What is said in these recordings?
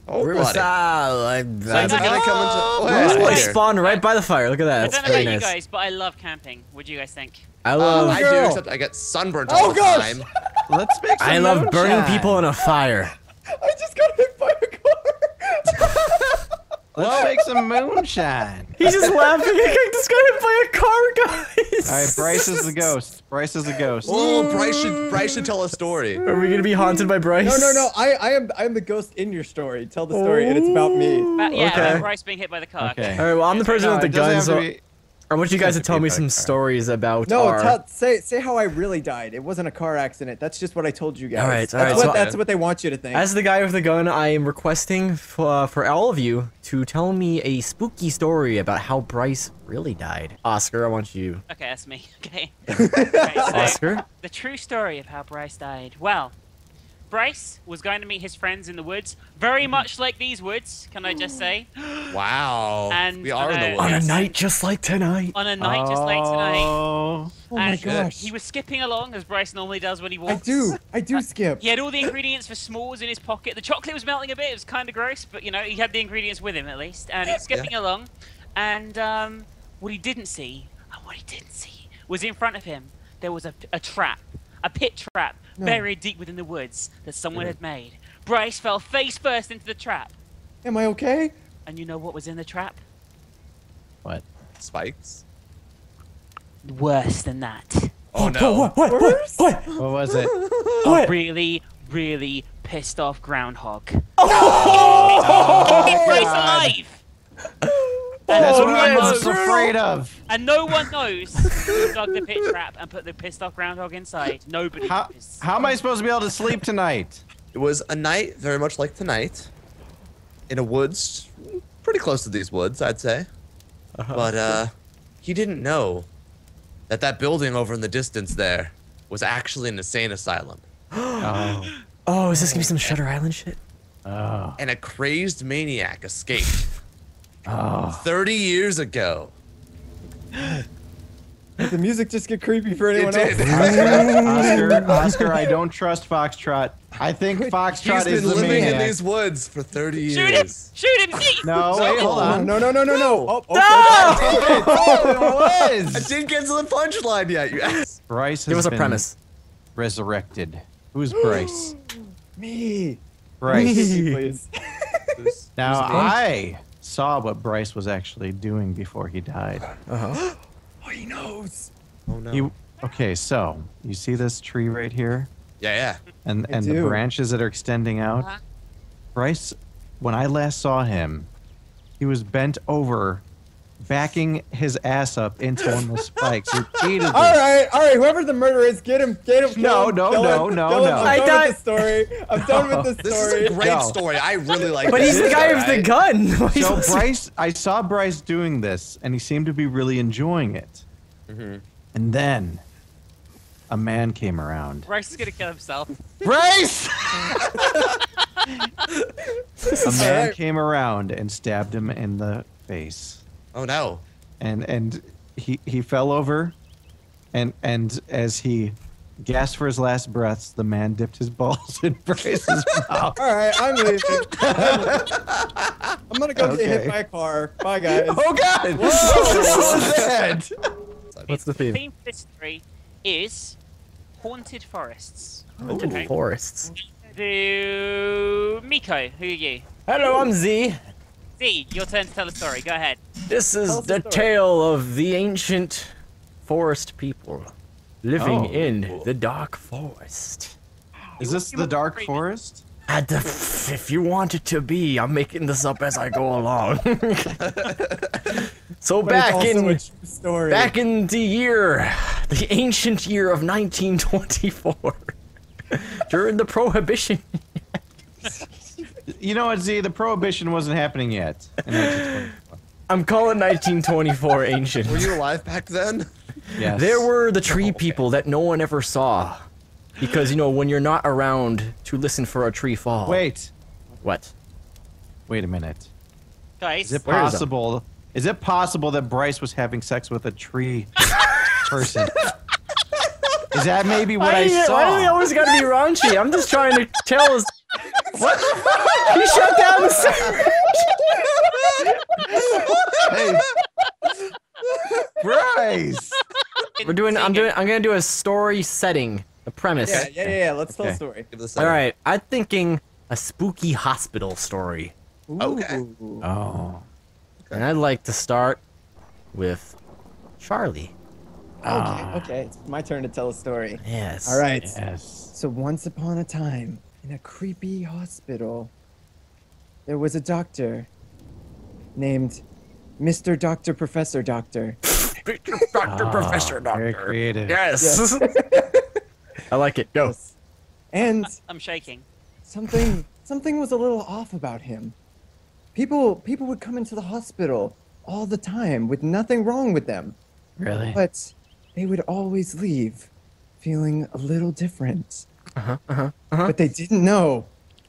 Oh, Riverside. Sounds like gonna come into. I spawned right by the fire. Look at that. I That's don't know very about you nice. guys, but I love camping. What do you guys think? I love. I do, except I get sunburnt all the time. Let's make some I love burning moonshine. people in a fire. I just got hit by a car. Let's make some moonshine. He's just laughing. I just got hit by a car, guys. All right, Bryce is the ghost. Bryce is the ghost. Oh, Bryce should tell a story. Are we gonna be haunted by Bryce? No. I am the ghost in your story. Tell the story, and it's about me. Yeah, Okay. about Bryce being hit by the car. Okay. All right. Well, I'm the person with the it doesn't gun, have so to be- I want you guys to have to tell be me about some a car. stories about No, our. say how I really died. It wasn't a car accident. That's just what I told you guys. All right, That's what they want you to think. As the guy with the gun, I am requesting for all of you to tell me a spooky story about how Bryce really died. Oscar, I want you. Okay, that's me. Okay. Right, so, Oscar? the true story of how Bryce died. Well, Bryce was going to meet his friends in the woods, very much like these woods, can I just say? Wow. And we are in the On a woods. night just like tonight. On a night just like tonight. Oh. Oh my And gosh. he was skipping along, as Bryce normally does when he walks. I do skip. He had all the ingredients for s'mores in his pocket. The chocolate was melting a bit. It was kind of gross, but, you know, he had the ingredients with him, at least. And he's skipping along. And what he didn't see, was in front of him, there was a trap. A pit trap, buried deep within the woods that someone had made. Bryce fell face first into the trap. Am I okay? And you know what was in the trap? What? Spikes. Worse than that. Oh no. What? What was it? A really, really pissed off groundhog. Oh, Bryce God. alive! That's what man, I'm most brutal. afraid of. And no one knows who dug the pit trap and put the pissed off groundhog inside. Nobody knows. How am I supposed to be able to sleep tonight? It was a night very much like tonight, in a woods, pretty close to these woods, I'd say. But he didn't know that that building over in the distance there was actually an insane asylum. Oh. Oh, is this gonna be some Shutter Island shit? Oh. And a crazed maniac escaped Oh. 30 years ago. Did the music just get creepy for anyone It else? did. Oscar, I don't trust Foxtrot. I think Foxtrot He's is been the living in maniac. these woods for 30 Shoot him! years. Shoot him! See? No, wait, hold on. No. Oh, okay. I It was. didn't get to the punchline yet, you ass. Bryce has Give us a been premise. resurrected. Who's Bryce? Me. Bryce. Me, please. Now, I saw what Bryce was actually doing before he died. Uh-huh. Oh, he knows. Oh no. Okay, so you see this tree right here? Yeah. And the do. branches that are extending out? Uh-huh. Bryce, when I last saw him, he was bent over, backing his ass up into one of the spikes repeatedly. All right. Whoever the murderer is, get him. No, Kill him, no, kill no, him, no, kill him. no. I'm I done with the story. I'm done with the This story. is a great No. story. I really like But this. he's the guy with the Alright. gun. Why So is- Bryce, I saw Bryce doing this, and he seemed to be really enjoying it. And then, a man came around. Bryce is gonna kill himself. Bryce! A man Alright. came around and stabbed him in the face. Oh no. And he fell over, and as he gasped for his last breaths, the man dipped his balls in Bryce's mouth. All right, I'm leaving. I'm gonna go get hit Okay. by a car. Bye, guys. Oh God! What was that? What's the The theme? theme for this story is haunted forests. Haunted Okay. forests. To Miko, who are you? Hello, I'm Z. Z, your turn to tell the story. Go ahead. This Tell is us the the story. tale of the ancient forest people living Oh. in the dark forest. Is this the dark forest? If you want it to be, I'm making this up as I go along. So But it's also a true story. back in the ancient year of 1924, during the Prohibition. You know what, Z? The prohibition wasn't happening yet. In 1924. I'm calling 1924 ancient. Were you alive back then? Yes. There were the tree people that no one ever saw. Because, you know, when you're not around to listen for a tree fall. Wait. What? Wait a minute. Guys, Is it Where is possible? Is it possible that Bryce was having sex with a tree person? Is that maybe what I saw? Why do they always gotta be raunchy? I'm just trying to tell us. What? He shut down the server. Hey, Bryce. I'm gonna do a story setting, a premise. Yeah. Let's tell a Okay. story. Give this All right, I'm thinking a spooky hospital story, Okay. Ooh. Oh. and I'd like to start with Charlie. Okay. It's my turn to tell a story. Yes. All right. Yes. So once upon a time, in a creepy hospital, there was a doctor named Mr. Doctor Professor Doctor. Doctor, Professor, Very Doctor. creative. Yes. I like it. Go. And I'm shaking. something was a little off about him. People would come into the hospital all the time with nothing wrong with them, Really? but they would always leave feeling a little different. What they didn't know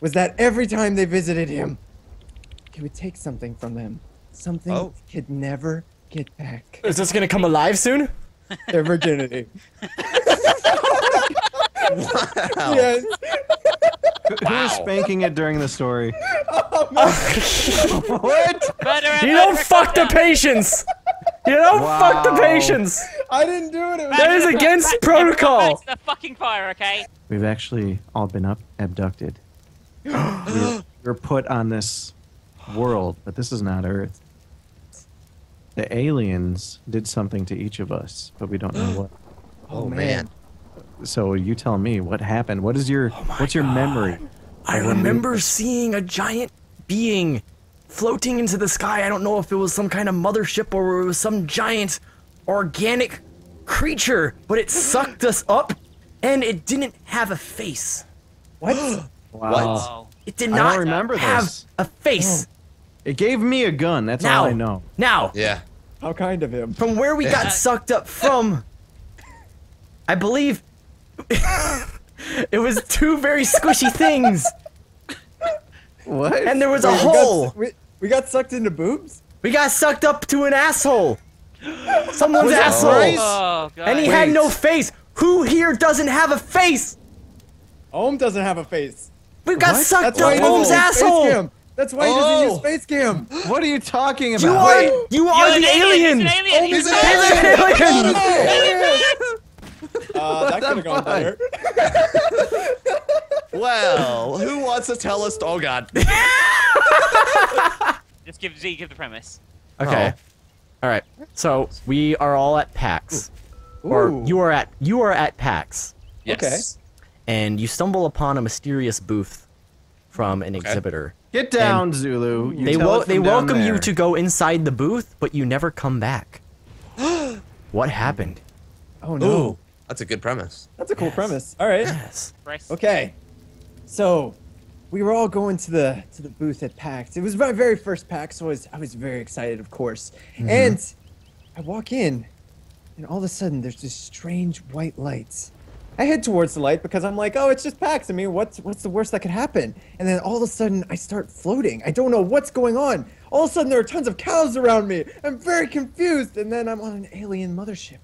was that every time they visited him, he would take something from them. Something Oh. they could never get back. Is this gonna come alive soon? Their virginity. Wow. Yes. Who was spanking it during the story? What? You don't fuck the patients. You don't fuck the Wow. patients. I didn't do it. That is against protocol. Back to the fucking fire, okay? We've actually all been abducted. we're put on this world, but this is not Earth. The aliens did something to each of us, but we don't know what. Oh man. So you tell me what happened. What's your memory? I remember seeing a giant being floating into the sky. I don't know if it was some kind of mothership or it was some giant organic creature, but it sucked us up and it didn't have a face. What? Wow. Oh. It did I not don't remember have this. a face. It gave me a gun. That's Now, all I know. now, Yeah. How kind of him. from where we got sucked up from, I believe it was two very squishy things, What? and there was a Wait, hole. We got sucked into boobs? We got sucked up to an asshole. Someone's Was it asshole. Bryce? Oh, God. And he had Wait. no face. Who here doesn't have a face? Ohm doesn't have a face. We got What? sucked That's why up he doesn't Ohm's use asshole. Face cam. That's why he doesn't use face cam. What are you talking about? You are You're the an alien. He's an alien. He's an He's an alien. That the could have gone fuck? better. Well, who wants to tell us? Oh God. Just give the premise. Okay. All right. So we are all at PAX, or Ooh. you are at PAX, Yes. and you stumble upon a mysterious booth from an exhibitor. Get down, Zulu. You They tell it they from down welcome you there. to go inside the booth, but you never come back. What happened? Oh no. Ooh, that's a good premise. That's a cool premise. All right. Yes. Bryce. Okay. So, we were all going to the booth at PAX. It was my very first PAX, so I was very excited, of course. And I walk in, and all of a sudden, there's this strange white lights. I head towards the light because I'm like, oh, it's just PAX. I mean, what's the worst that could happen? And then all of a sudden, I start floating. I don't know what's going on. All of a sudden, there are tons of cows around me. I'm very confused, and then I'm on an alien mothership.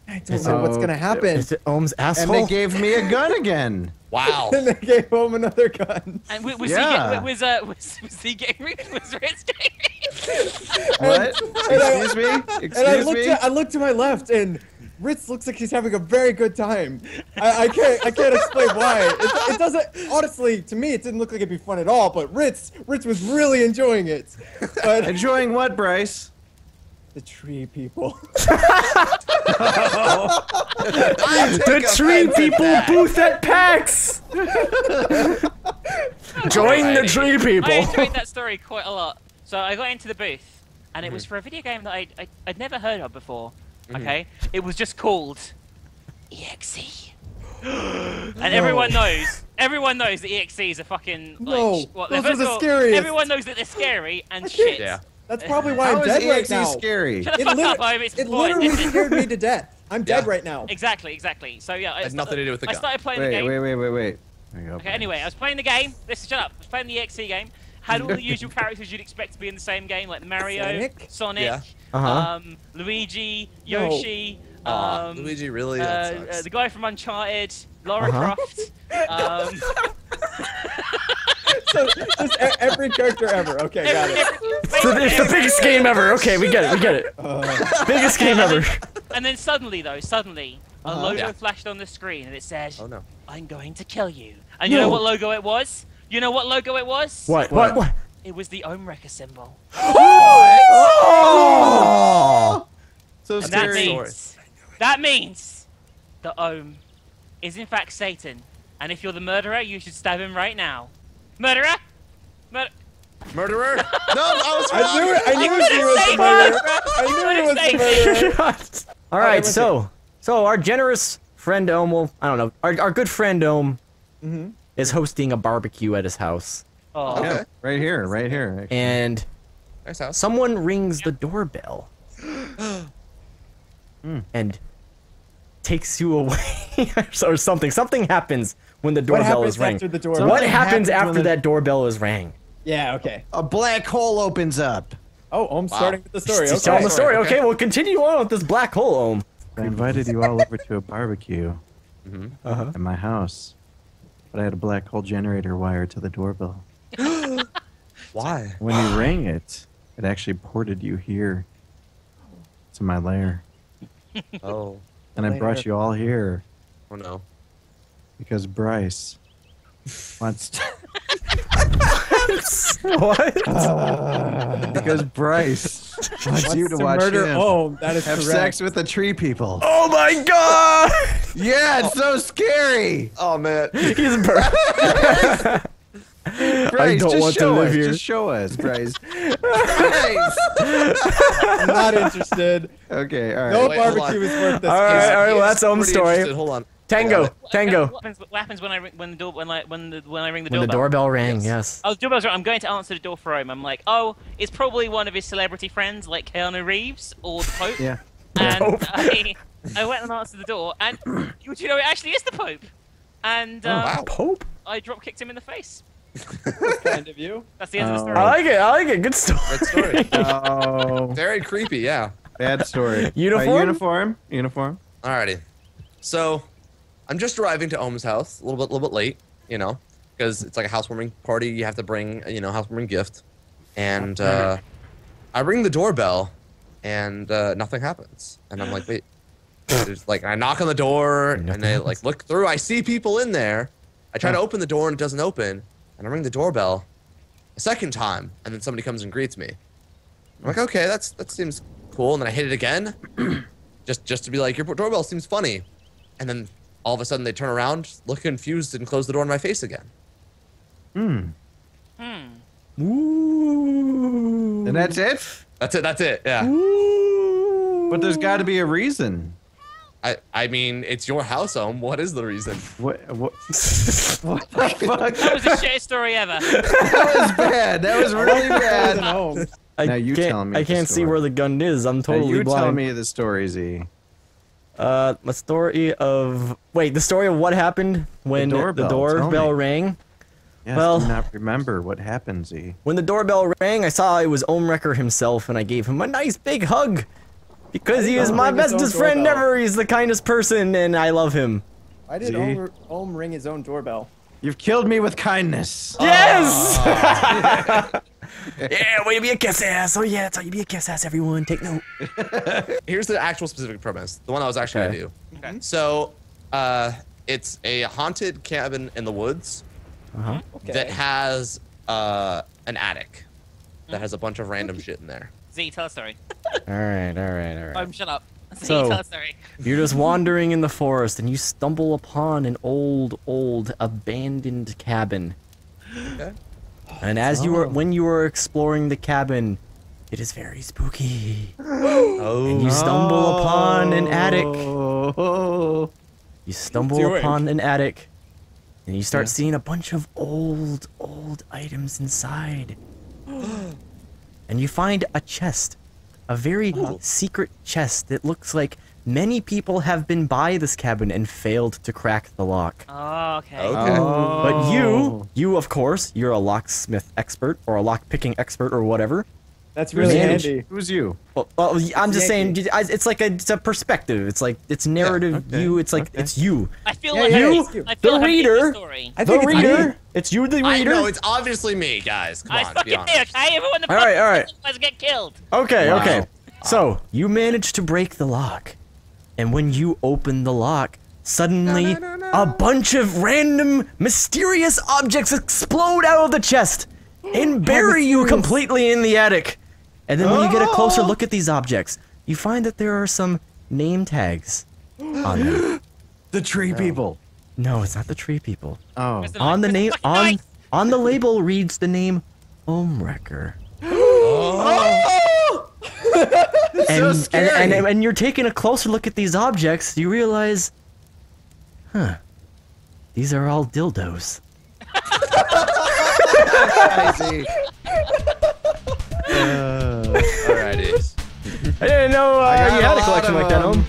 I don't know what's gonna happen. Is it Ohm's And asshole? they gave me a gun again. Wow. And they gave home another gun. And was Yeah. was he Garry? Was Ritz Garry? What? Excuse me? And I Excuse me? looked to my left, and Ritz looks like he's having a very good time. I can't explain why. It doesn't, honestly, to me, it didn't look like it'd be fun at all. But Ritz was really enjoying it. But Enjoying what, Bryce? the tree people. The tree people booth at PAX. Join the tree people. I enjoyed that story quite a lot. So I got into the booth, and it was for a video game that I'd never heard of before. Okay, it was just called EXE, and everyone knows that EXEs are fucking like No, what, those first are the of all, scariest. Everyone knows that they're scary and shit. Yeah. That's probably why How I'm is dead right EXE now. scary? Shut the fuck up, Owen, it's It the point. literally scared me to death. I'm dead Yeah. right now. Exactly. So yeah, Had nothing to do with the I gun. started playing the Wait, game. wait. There you go, Okay, Bryce. anyway, I was playing the game. Listen, shut up. I was playing the EXE game. Had all the usual characters you'd expect to be in the same game, like Mario, Sonic, Yeah. Luigi, No. Yoshi, Aw, Luigi really? That sucks. the guy from Uncharted, Lara Uh-huh. Croft. Just every character ever. Okay, got it. It's the biggest game ever. Okay, we get it. Biggest game ever. And then suddenly, a logo Yeah. flashed on the screen, and it said, Oh no. "I'm going to kill you." And you know what logo it was? You know what logo it was? What? It was the Wrecker symbol. Oh! So And that scary. means the Ohm is in fact Satan. And if you're the murderer, you should stab him right now. Murderer? Murderer? No, I was I wrong. knew it. I knew he was the murderer. I knew he was the murderer. All right, so our generous friend Ohm, well, I don't know, our good friend Ohm is hosting a barbecue at his house, Oh. Okay. Yeah, right here, right here. actually. and Nice house. someone rings the doorbell and takes you away or something. Something happens when the What doorbell is happens rang. after the What doorbell? Something happens happens when after the- that doorbell is rang? Yeah. Okay. A black hole opens up. Oh, I'm starting with the story. Just Okay. telling the story. Okay. Okay, we'll continue on with this black hole, Ohm. I invited you all over to a barbecue at my house, but I had a black hole generator wired to the doorbell. Why? When you rang it, it actually ported you here to my lair, Oh. and I brought you all here Oh no. because Bryce wants to, What? because Bryce wants you to To watch murder him Ohm. That is have correct. sex with the tree people. Oh my God! Yeah, it's so scary. Oh man. He's burned. Bryce, don't just want to show live us. here. Just show us, Bryce. I'm not interested. Okay, all right. No Wait, hold barbecue on. is worth this. All right, case. all right. Well, that's Ohm's Pretty story. interested. Hold on. Tango, What Tango. happens when I ring the doorbell? When I ring the When the doorbell? doorbell rang, yes. Oh, the doorbell's right. I'm going to answer the door for him. I'm like, oh, it's probably one of his celebrity friends, like Keanu Reeves or the Pope. Yeah. And I went and answered the door, and you know, it actually is the Pope. And Wow. Pope? I drop kicked him in the face. Kind of you. That's the end of the Oh. story. I like it. I like it. Good story. Good story. Oh, Very creepy. Yeah. bad story. Uniform? Uniform. Alrighty. So, I'm just arriving to Ohm's house, a little bit late, you know, because it's like a housewarming party. You have to bring, you know, housewarming gift, and I ring the doorbell, and nothing happens, and I'm like, wait. There's, like, I knock on the door, and I like look through. I see people in there. I try to open the door, and it doesn't open, and I ring the doorbell a second time, and then somebody comes and greets me. I'm like, okay, that seems cool, and then I hit it again, just to be like, your doorbell seems funny, and then all of a sudden they turn around, look confused, and close the door in my face again. Ooh. And that's it? That's it, yeah. But there's got to be a reason. I mean, it's your house, Ohm. What is the reason? What what the fuck? That was the shittest story ever. That was bad. That was really bad. Home. Now you tell me I the can't see story. where the gun is. I'm Now totally you blind. tell me the story, Z. The story of the story of what happened when the doorbell, doorbell tell me. rang. Yes, Well- do not remember what happened, Z. When the doorbell rang, I saw it was Ohm Wrecker himself, and I gave him a nice big hug because he is my ring his own bestest friend doorbell? ever. He's the kindest person, and I love him. Why did See? Ohm ring his own doorbell? You've killed me with kindness. Yes! Yeah, way to be a kiss ass. Oh yeah, that's how you be a kiss ass, everyone. Take note. Here's the actual specific premise, the one I was actually Okay. gonna do. Okay. So, it's a haunted cabin in the woods Okay. that has an attic that has a bunch of random shit in there. Z, tell a story. All right. Shut up. Z, So- tell a story. You're just wandering in the forest, and you stumble upon an old abandoned cabin. Okay. And as when you were exploring the cabin, it is very spooky. Oh. And you stumble upon an attic. Oh. You stumble doing? upon an attic, and you start seeing a bunch of old items inside. And you find a chest, a very secret chest that looks like many people have been by this cabin and failed to crack the lock. Oh, okay. Okay. But you of course, you're a locksmith expert or a lock picking expert or whatever. That's really handy. Who's you? Well, I'm just saying, Yankee. it's like it's a perspective. It's like it's narrative okay, view. It's like it's you. I feel Yeah, like yeah, I'm- it's you. I feel The like I'm getting reader. story. I The think it's reader. me. It's you, the I reader. know it's obviously me, guys. Come I on, be fucking honest. did. Everyone in the All right, all right. podcast get killed. Okay, Wow. okay. So you manage to break the lock, and when you open the lock, suddenly a bunch of random, mysterious objects explode out of the chest and bury you completely in the attic. And then when you get a closer look at these objects, you find that there are some name tags on them. The tree people. No, it's not the tree people. Oh. Where's the On the knife? name Where's the fucking knife? on the label reads the name Homewrecker. And you're taking a closer look at these objects, you realize, these are all dildos. Crazy. Alrighty. I didn't know got you a had a lot collection of like that, them. home.